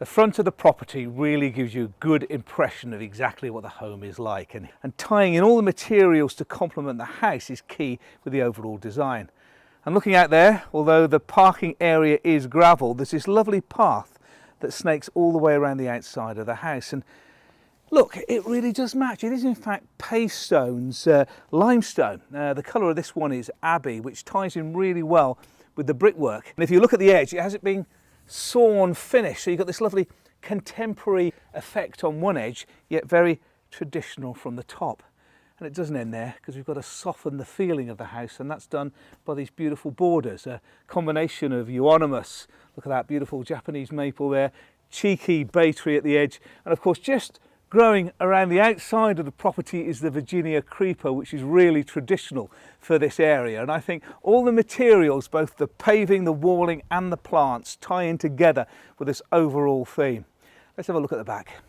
The front of the property really gives you a good impression of exactly what the home is like, and tying in all the materials to complement the house is key with the overall design. And looking out there, although the parking area is gravel, there's this lovely path that snakes all the way around the outside of the house. And look, it really does match. It is in fact Pavestone's limestone. The colour of this one is Abbey, which ties in really well with the brickwork. And if you look at the edge, it hasn't been sawn finish, so you've got this lovely contemporary effect on one edge, yet very traditional from the top. And it doesn't end there, because we've got to soften the feeling of the house, and that's done by these beautiful borders, a combination of euonymus, look at that beautiful Japanese maple there, cheeky bay tree at the edge, and of course just growing around the outside of the property is the Virginia creeper, which is really traditional for this area. And I think all the materials, both the paving, the walling and the plants, tie in together with this overall theme. Let's have a look at the back.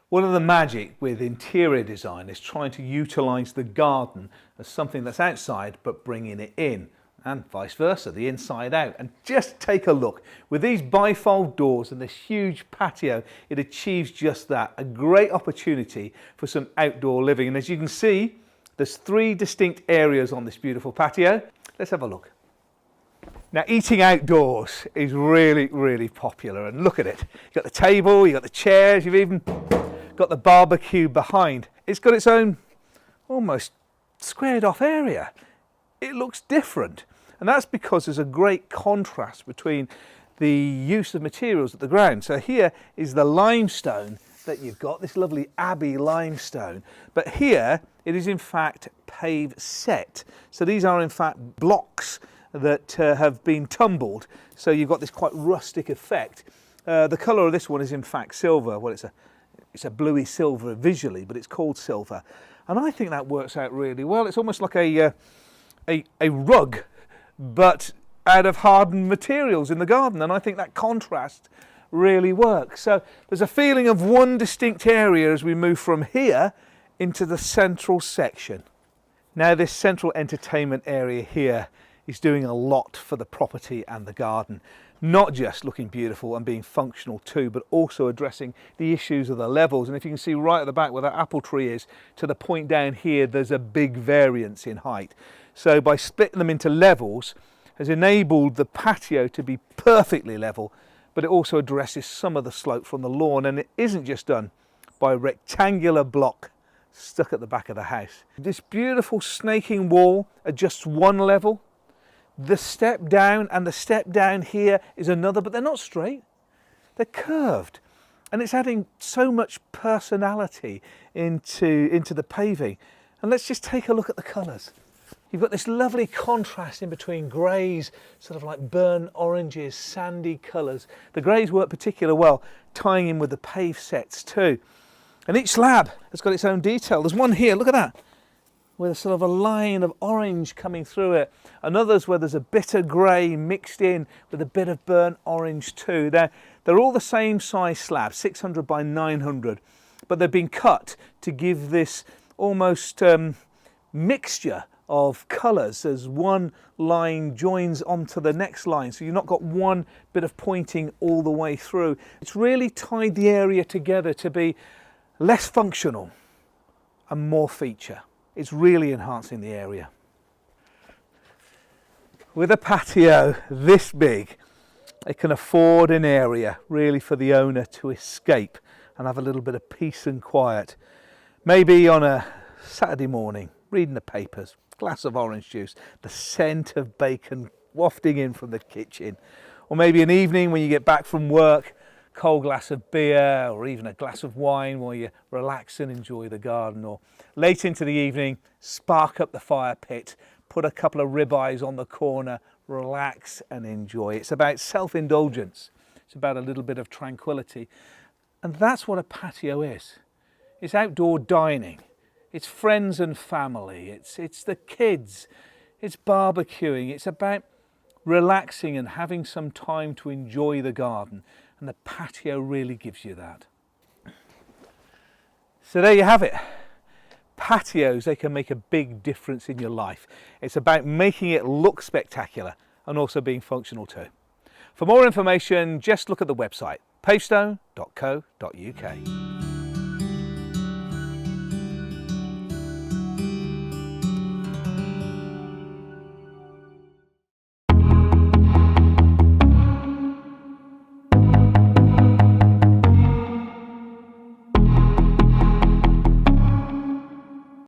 One of the magic with interior design is trying to utilise the garden as something that's outside but bringing it in, and vice versa, the inside out. And just take a look. With these bifold doors and this huge patio, it achieves just that, a great opportunity for some outdoor living. And as you can see, there's 3 distinct areas on this beautiful patio. Let's have a look. Now, eating outdoors is really, really popular, and look at it. You've got the table, you've got the chairs, you've even got the barbecue behind. It's got its own almost squared off area. It looks different. And that's because there's a great contrast between the use of materials at the ground. So here is the limestone that you've got, this lovely Abbey limestone. But here it is in fact pave set. So these are in fact blocks that have been tumbled. So you've got this quite rustic effect. The colour of this one is in fact silver. Well, it's a bluey silver visually, but it's called silver. And I think that works out really well. It's almost like a rug, but out of hardened materials in the garden, and I think that contrast really works. So there's a feeling of one distinct area as we move from here into the central section. Now, this central entertainment area here is doing a lot for the property and the garden, not just looking beautiful and being functional too, but also addressing the issues of the levels. And if you can see right at the back where that apple tree is, to the point down here, there's a big variance in height. So by splitting them into levels has enabled the patio to be perfectly level, but it also addresses some of the slope from the lawn, and it isn't just done by a rectangular block stuck at the back of the house. This beautiful snaking wall adjusts one level. The step down and the step down here is another, but they're not straight, they're curved. And it's adding so much personality into the paving. And let's just take a look at the colours. You've got this lovely contrast in between greys, sort of like burnt oranges, sandy colours. The greys work particularly well, tying in with the pave sets too. And each slab has got its own detail. There's one here, look at that, with a sort of a line of orange coming through it. And others where there's a bitter grey mixed in with a bit of burnt orange too. They're all the same size slab, 600 by 900, but they've been cut to give this almost mixture of colours as one line joins onto the next line, so you've not got one bit of pointing all the way through. It's really tied the area together to be less functional and more feature. It's really enhancing the area. With a patio this big, it can afford an area really for the owner to escape and have a little bit of peace and quiet. Maybe on a Saturday morning, reading the papers, glass of orange juice, the scent of bacon wafting in from the kitchen. Or maybe an evening when you get back from work, cold glass of beer or even a glass of wine while you relax and enjoy the garden. Or late into the evening, spark up the fire pit, put a couple of ribeyes on the corner, relax and enjoy. It's about self-indulgence. It's about a little bit of tranquility. And that's what a patio is. It's outdoor dining. It's friends and family, it's the kids, it's barbecuing, it's about relaxing and having some time to enjoy the garden, and the patio really gives you that. So there you have it. Patios, they can make a big difference in your life. It's about making it look spectacular and also being functional too. For more information, just look at the website, pavestone.co.uk.